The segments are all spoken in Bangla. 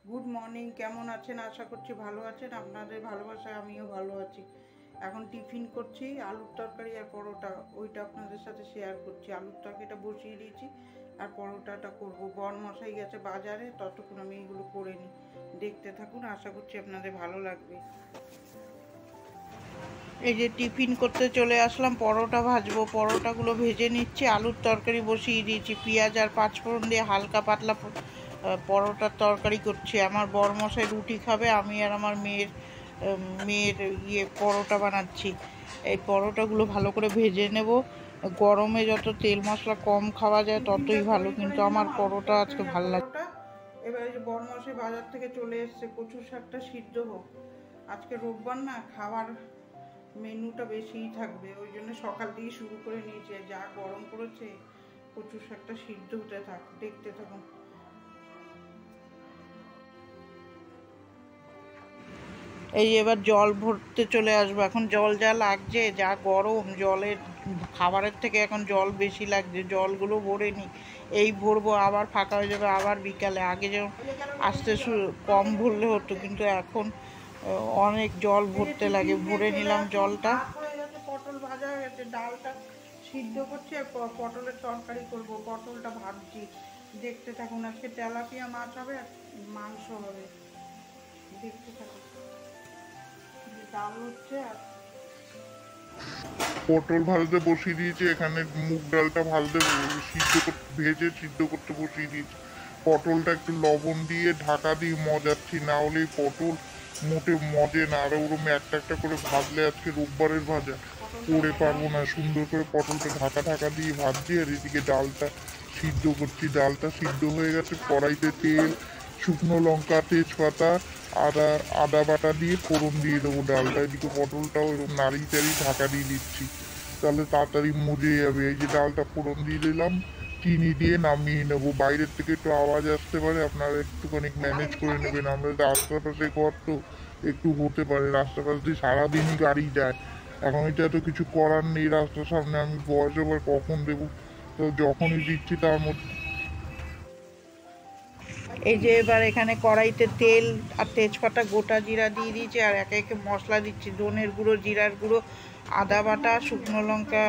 গুড মর্নিং, কেমন আছেন? আশা করছি ভালো আছেন। আপনাদের ভালোবাসায় আমিও ভালো আছি। এখন টিফিন করছি, আলুর তরকারি আর পরোটা, ওইটা আপনাদের সাথে শেয়ার করছি। আলুর তরকারিটা বসিয়ে দিয়েছি আর পরোটাটা করব। বর মশাই গেছে বাজারে, ততক্ষণ আমি এগুলো করে নিই। দেখতে থাকুন, আশা করছি আপনাদের ভালো লাগবে। এই যে টিফিন করতে চলে আসলাম, পরোটা ভাজবো। পরোটাগুলো ভেজে নিচ্ছি, আলুর তরকারি বসিয়ে দিয়েছি। পেঁয়াজ আর পাঁচফোড়ন দিয়ে হালকা পাতলা পরোটার তরকারি করছি। আমার বরমশাই রুটি খাবে, আমি আর আমার মেয়ের পরোটা বানাচ্ছি। এই পরোটাগুলো ভালো করে ভেজে নেব। গরমে যত তেল মশলা কম খাওয়া যায় ততই ভালো, কিন্তু আমার পরোটা আজকে ভালো লাগে। এবারে যে বরমশাই বাজার থেকে চলে এসছে, কচু শাকটা সিদ্ধ হোক। আজকে রোববার না, খাবার মেনুটা বেশিই থাকবে, ওই জন্য সকাল থেকে শুরু করে নিয়েছে। যা গরম পড়েছে, কচু শাকটা সিদ্ধ হতে থাক, দেখতে থাকুন। এই এবার জল ভরতে চলে আসবো। এখন জল যা লাগছে, যা গরম, জলের খাবারের থেকে এখন জল বেশি লাগছে। জলগুলো ভরে নি, এই ভরবো, আবার ফাঁকা হয়ে যাবে আবার বিকালে। আগে যেমন আসতে কম ভরলে হতো, কিন্তু এখন অনেক জল ভরতে লাগে। ভরে নিলাম জলটা। পটল ভাজা হয়ে গেছে, ডালটা সিদ্ধ করছি আর পটলের তরকারি করব। পটলটা ভাজছি, দেখতে থাকুন। আজকে তেলাপিয়া মাছ হবে আর মাংস হবে, দেখতে থাকুন। ডাল হচ্ছে আর পটল ভাজতে বসিয়ে দিয়েছি। এখানে মুগ ডালটা ভাজতে ভেজে সিদ্ধ করতে বসিয়ে দিয়েছি। পটলটা একটু লবণ দিয়ে ঢাকা দিয়ে মজাচ্ছি, না হলে পটল মোটে মজে না। আর ওরকম একটা একটা করে ভাজলে আজকে রোববারের ভাজা করে পারবো না। সুন্দর করে পটলটা ঢাকা দিয়ে ভাজছি, আর এদিকে ডালটা সিদ্ধ করছি। ডালটা সিদ্ধ হয়ে গেছে, কড়াইতে তেল, শুকনো লঙ্কা, তেজপাতা, আদা বাটা দিয়ে ফোড়ন দিয়ে দেবো ডালটা। এদিকে পটলটাও এরকম নাড়িয়ে ঢাকা দিয়ে দিচ্ছি, তাহলে তাড়াতাড়ি মজে যাবে। এই যে ডালটা ফোড়ন দিয়ে দিলাম, চিনি দিয়ে নামিয়ে নেবো। বাইরের থেকে একটু আওয়াজ আসতে পারে, আপনারা একটুখানি ম্যানেজ করে নেবেন। আমরা রাস্তার পাশে ঘর তো একটু হতে পারে, রাস্তার পাশ দিয়ে সারাদিনই গাড়ি যায়। এখন এটা তো কিছু করার নেই, রাস্তার সামনে আমি বয়স ওভার কখন দেবো, তো যখনই দিচ্ছি তার মধ্যে। এই যে এবার এখানে কড়াইতে তেল আর তেজপাতা, গোটা জিরা দিয়ে দিয়েছি, আর একে একে মশলা দিচ্ছি। ধনের গুঁড়ো, জিরার গুঁড়ো, আদা বাটা, শুকনো লঙ্কা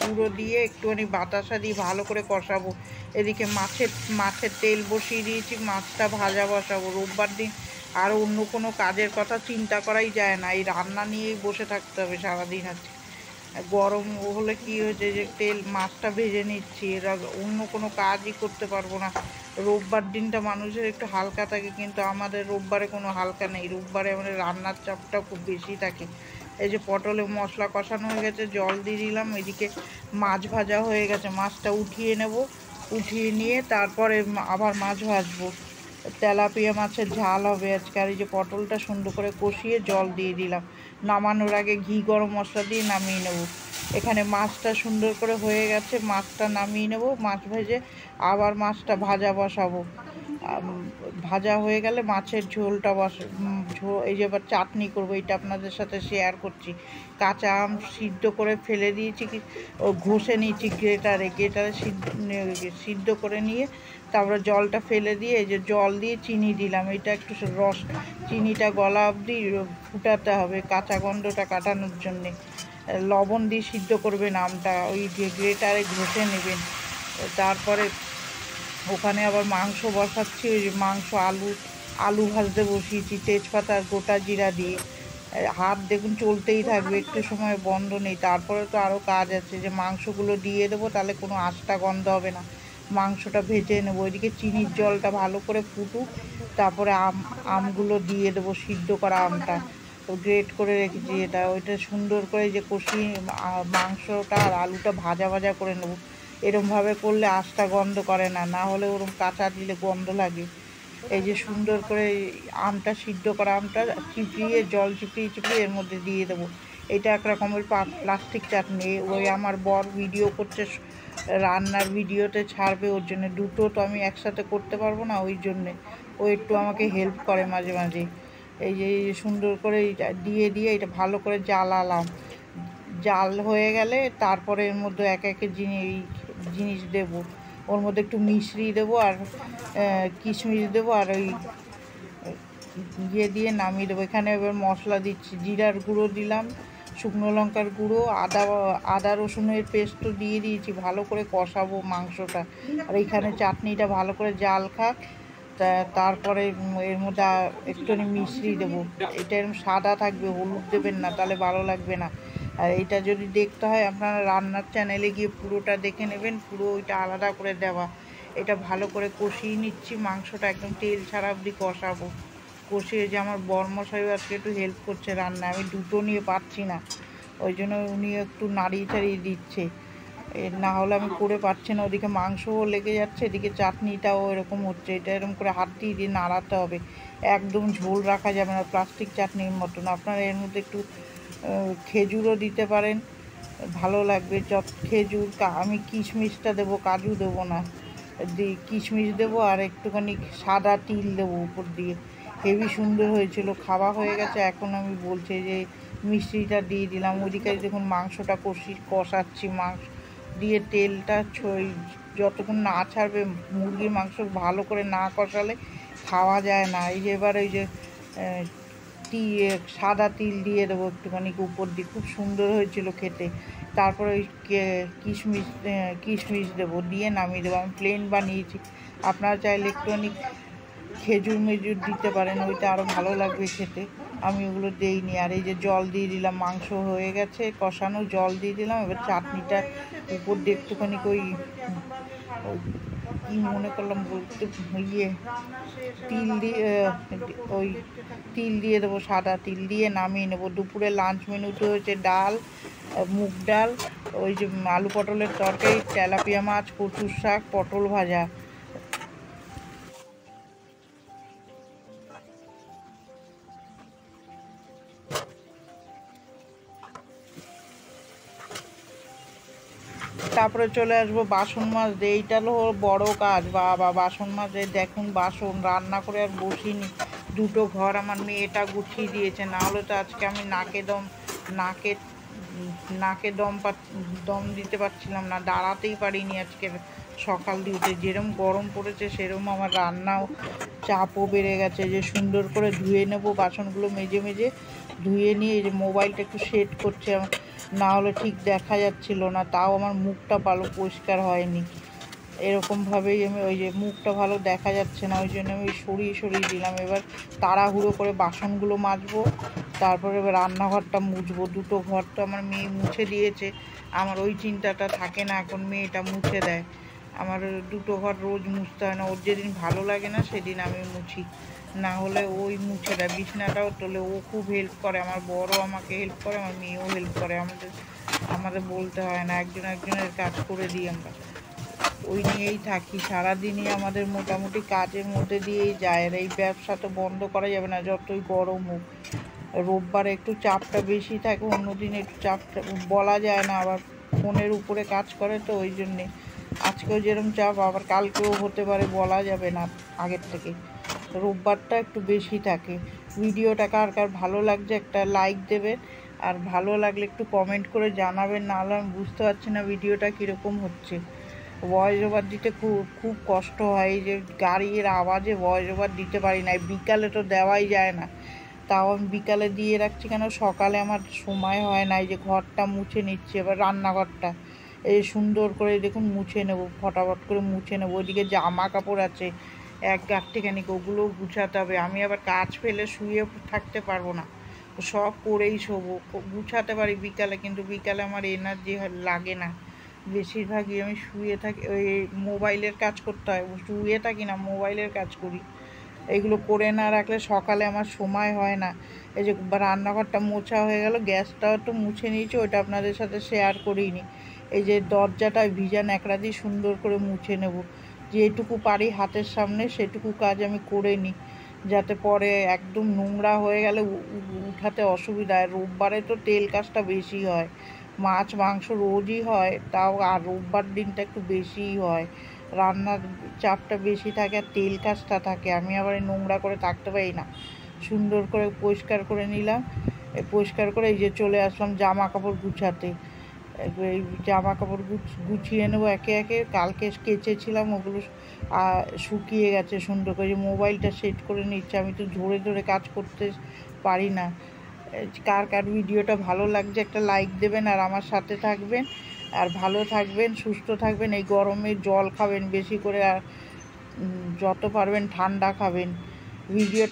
গুঁড়ো দিয়ে একটুখানি বাতাসা দিয়ে ভালো করে কষাবো। এদিকে মাছের তেল বসিয়ে দিয়েছি, মাছটা ভাজা বসাবো। রোববার দিন আর অন্য কোনো কাজের কথা চিন্তা করাই যায় না, এই রান্না নিয়েই বসে থাকতে হবে সারাদিন। আজকে গরম হলে কি হয়েছে যে মাছটা ভেজে নিচ্ছি, এরা অন্য কোনো কাজই করতে পারবো না। রোববার দিনটা মানুষের একটু হালকা থাকে, কিন্তু আমাদের রোববারে কোনো হালকা নেই। রোববারে আমাদের রান্নার চাপটা খুব বেশি থাকে। এই যে পটলে মশলা কষানো হয়ে গেছে, জল দিয়ে দিলাম। এদিকে মাছ ভাজা হয়ে গেছে, মাছটা উঠিয়ে নেব। উঠিয়ে নিয়ে তারপরে আবার মাছ ভাজবো। তেলাপিয়া মাছের ঝাল হবে আজকে। আর এই যে পটলটা সুন্দর করে কষিয়ে জল দিয়ে দিলাম। নামানোর আগে ঘি গরম মশলা দিয়ে নামিয়ে নেব। এখানে মাছটা সুন্দর করে হয়ে গেছে, মাছটা নামিয়ে নেব। মাছ ভেজে আবার মাছটা ভাজা বসাবো। ভাজা হয়ে গেলে মাছের ঝোলটা এই যে এবার চাটনি করবো, এটা আপনাদের সাথে শেয়ার করছি। কাঁচা আম সিদ্ধ করে ফেলে দিয়েছি, ঘষে নিয়েছি গ্রেটারে সিদ্ধ করে নিয়ে তারপরে জলটা ফেলে দিয়ে এই যে জল দিয়ে চিনি দিলাম। এটা একটু চিনিটা গলা অবধি ফুটাতে হবে, কাঁচা গন্ধটা কাটানোর জন্যে। লবণ দিয়ে সিদ্ধ করবেন আমটা, ওই গ্রেটারে ঘষে নেবেন। তারপরে ওখানে আবার মাংস বসাচ্ছি। ওই মাংস আলু ভাজতে বসিয়েছি, তেজপাতা আর গোটা জিরা দিয়ে। হাত দেখুন চলতেই থাকবে, একটু সময় বন্ধ নেই। তারপরে তো আরও কাজ আছে, যে মাংসগুলো দিয়ে দেবো, তাহলে কোনো আঁশটা গন্ধ হবে না। মাংসটা ভেজে নেবো। ওইদিকে চিনির জলটা ভালো করে ফুটুক, তারপরে আমগুলো দিয়ে দেবো, সিদ্ধ করা আমটা গ্রেট করে রেখেছি। ওইটা সুন্দর করে যে কষিয়ে মাংসটা আর আলুটা ভাজা ভাজা করে নেবো। এরমভাবে করলে আঁশটা গন্ধ করে না, না হলে ওরম কাঁচা দিলে গন্ধ লাগে। এই যে সুন্দর করে আমটা সিদ্ধ করা আমটা জল চিপিয়ে এর মধ্যে দিয়ে দেবো। এটা এক রকমের প্লাস্টিক চাটনি। ওই আমার বর ভিডিও করছে, রান্নার ভিডিওতে ছাড়বে, ওর জন্য দুটো তো আমি একসাথে করতে পারবো না, ওই জন্যে ও একটু আমাকে হেল্প করে মাঝে মাঝে। এই যে সুন্দর করে দিয়ে এটা ভালো করে জ্বালালাম। জাল হয়ে গেলে তারপরে এর মধ্যে এক একে জিনিস দেবো। ওর মধ্যে একটু মিশ্রি দেবো আর কিশমিশ দেবো, আর ওই ইয়ে দিয়ে নামিয়ে দেবো। এখানে এবার মশলা দিচ্ছি, জিরার গুঁড়ো দিলাম, শুকনো লঙ্কার গুঁড়ো, আদা রসুনের পেস্টও দিয়ে দিয়েছি, ভালো করে কষাবো মাংসটা। আর এখানে চাটনিটা ভালো করে জাল খাক, তারপরে এর মধ্যে একটুখানি মিশ্রি দেবো। এটা এরকম সাদা থাকবে, হলুদ দেবেন না, তাহলে ভালো লাগবে না। আর এটা যদি দেখতে হয় আপনারা রান্নার চ্যানেলে গিয়ে পুরোটা দেখে নেবেন, পুরো ওইটা আলাদা করে দেওয়া। এটা ভালো করে কষিয়ে নিচ্ছি, মাংসটা একদম তেল ছাড়া অবধি কষাবো। কষিয়ে যে আমার বরমশাই আজকে একটু হেল্প করছে রান্না, আমি দুটো নিয়ে পারছি না, ওই জন্য উনি একটু নাড়িয়ে চাড়িয়ে দিচ্ছে, না হলে আমি করে পারছি না। ওদিকে মাংসও লেগে যাচ্ছে, এদিকে চাটনিটাও এরকম হচ্ছে। এটা এরকম করে হাত দিয়ে নাড়াতে হবে, একদম ঝোল রাখা যাবে না, প্লাস্টিক চাটনির মতন। আপনারা এর মধ্যে একটু খেজুরও দিতে পারেন, ভালো লাগবে। খেজুর, আমি কিশমিশটা দেবো, কাজু দেবো না, কিশমিশ দেবো আর একটুখানি সাদা তিল দেবো উপর দিয়ে। হেভি সুন্দর হয়েছিল, খাওয়া হয়ে গেছে। এখন আমি বলছি যে মিষ্টিটা দিয়ে দিলাম। ওদিকে দেখুন মাংসটা কষাচ্ছি, মাংস দিয়ে তেলটা যতক্ষণ না ছাড়বে, মুরগির মাংস ভালো করে না কষালে খাওয়া যায় না। এই যে এবার ওই যে সাদা তিল দিয়ে দেবো একটুখানি উপর দিয়ে, খুব সুন্দর হয়েছিল খেতে। তারপরে ওই কিশমিশ দেবো, দিয়ে নামিয়ে দেবো। আমি প্লেন বানিয়েছি, আপনারা চাইলে একটুখানি খেজুর মেজুর দিতে পারেন, ওইটা আরও ভালো লাগবে খেতে। আমি ওগুলো দিইনি। আর এই যে জল দিয়ে দিলাম, মাংস হয়ে গেছে কষানো, জল দিয়ে দিলাম। এবার চাটনিটা উপর দিয়ে একটুখানি কি মনে করলাম বলতে, তিল দিয়ে দেবো, সাদা তিল দিয়ে নামিয়ে নেবো। দুপুরে লাঞ্চ মেনুতে হয়েছে ডাল, মুগ ডাল, ওই যে আলু পটলের তরকারি, তেলাপিয়া মাছ, কচুর শাক, পটল ভাজা। তারপরে চলে আসবো বাসন মাজতে। এইটা হলো বড় কাজ, বাবা বাসন মাজে। দেখুন বাসন রান্না করে আর বসিনি, দুটো ঘর আমার মেয়েটা গুছিয়ে দিয়েছে, না হলে তো আজকে আমি নাকে দম দিতে পারছিলাম না, দাঁড়াতেই পারিনি আজকে সকাল দিয়ে উঠে। যেরম গরম পড়েছে সেরম আমার রান্নাও চাপও বেড়ে গেছে। যে সুন্দর করে ধুয়ে নেব বাসনগুলো, মেজে মেজে ধুয়ে নিয়ে এই যে মোবাইলটা একটু সেট করছে, না হলে ঠিক দেখা যাচ্ছিল না। তাও আমার মুখটা ভালো পরিষ্কার হয়নি, এরকমভাবেই আমি ওই যে মুখটা ভালো দেখা যাচ্ছে না, ওই জন্য আমি সরিয়ে দিলাম। এবার তাড়াহুড়ো করে বাসনগুলো মাজবো, তারপরে এবার রান্নাঘরটা মুছবো। দুটো ঘর তো আমার মেয়ে মুছে দিয়েছে, আমার ওই চিন্তাটা থাকে না, এখন মেয়েটা মুছে দেয়। আমার দুটো ঘর রোজ মুছতে হয় না, ওর যেদিন ভালো লাগে না সেদিন আমি মুছি, না হলে ওই মুছে দেয়। বিছনাটাও তোলে, ও খুব হেল্প করে, আমার বড় আমাকে হেল্প করে, আমার মেয়েও হেল্প করে। আমাদের বলতে হয় না, একজনের কাজ করে দিই আমরা, ওই নিয়েই থাকি সারাদিনই। আমাদের মোটামুটি কাজের মধ্যে দিয়েই যায়। আর এই ব্যবসা তো বন্ধ করা যাবে না, যতই গরম হোক। রোববারে একটু চাপটা বেশি থাকে, অন্যদিন একটু চাপটা বলা যায় না, আবার ফোনের উপরে কাজ করে তো, ওই জন্যে আজকেও যেরকম চাপ আবার কালকেও হতে পারে, বলা যাবে না আগের থেকে। রোববারটা একটু বেশি থাকে। ভিডিওটা কার ভালো লাগছে একটা লাইক দেবেন, আর ভালো লাগলে একটু কমেন্ট করে জানাবেন, নাহলে আমি বুঝতে পারছি না ভিডিওটা কীরকম হচ্ছে। ভয়েস ওভার দিতে খুব কষ্ট হয়, এই যে গাড়ির আওয়াজে ভয়েস ওভার দিতে পারি না। বিকালে তো দেওয়াই যায় না, তাও আমি বিকালে দিয়ে রাখছি কেন, সকালে আমার সময় হয় না। এই যে ঘরটা মুছে নিচ্ছি, এবার রান্নাঘরটা এই সুন্দর করে দেখুন মুছে নেব, ফটাফট করে মুছে নেবো। ওইদিকে জামা কাপড় আছে এক গাঁটটিখানিক, ওগুলোও গুছাতে হবে। আমি আবার কাজ ফেলে শুয়ে থাকতে পারবো না, সব করেই শোবো। গুছাতে পারি বিকালে, কিন্তু বিকালে আমার এনার্জি লাগে না, বেশিরভাগই আমি শুয়ে থাকি। ওই মোবাইলের কাজ করতে হয়, শুয়ে থাকি না, মোবাইলের কাজ করি। এগুলো করে না রাখলে সকালে আমার সময় হয় না। এই যে রান্নাঘরটা মোছা হয়ে গেল, গ্যাসটাও তো মুছে নিয়েছি, ওইটা আপনাদের সাথে শেয়ার করিনি। এই যে দরজাটা ভিজা ন্যাকড়া দিয়ে সুন্দর করে মুছে নেব, যেটুকু পারি হাতের সামনে সেটুকু কাজ আমি করে নিই, যাতে পরে একদম নোংরা হয়ে গেলে উঠাতে অসুবিধা হয়। রোববারে তো তেল কাজটা বেশি হয়, মাছ মাংস রোজই হয়, তাও আর রোববার দিনটা একটু বেশিই হয়, রান্নার চাপটা বেশি থাকে আর তেল কাজটা থাকে। আমি আবার নোংরা করে থাকতে পারি না। সুন্দর করে পরিষ্কার করে নিলাম, পরিষ্কার করে এই যে চলে আসলাম জামা কাপড় গুছাতে। এই জামা কাপড় গুছিয়ে নেবো একে একে। কালকে কেচেছিলাম, ওগুলো শুকিয়ে গেছে সুন্দর করে। মোবাইলটা সেট করে নিচ্ছে, আমি তো ধরে ধরে কাজ করতে পারি না। কার কার ভিডিওটা ভালো লাগছে একটা লাইক দেবেন, আর আমার সাথে থাকবেন, আর ভালো থাকবেন, সুস্থ থাকবেন। এই গরমে জল খাবেন বেশি করে, আর যত পারবেন ঠান্ডা খাবেন। ভিডিওটা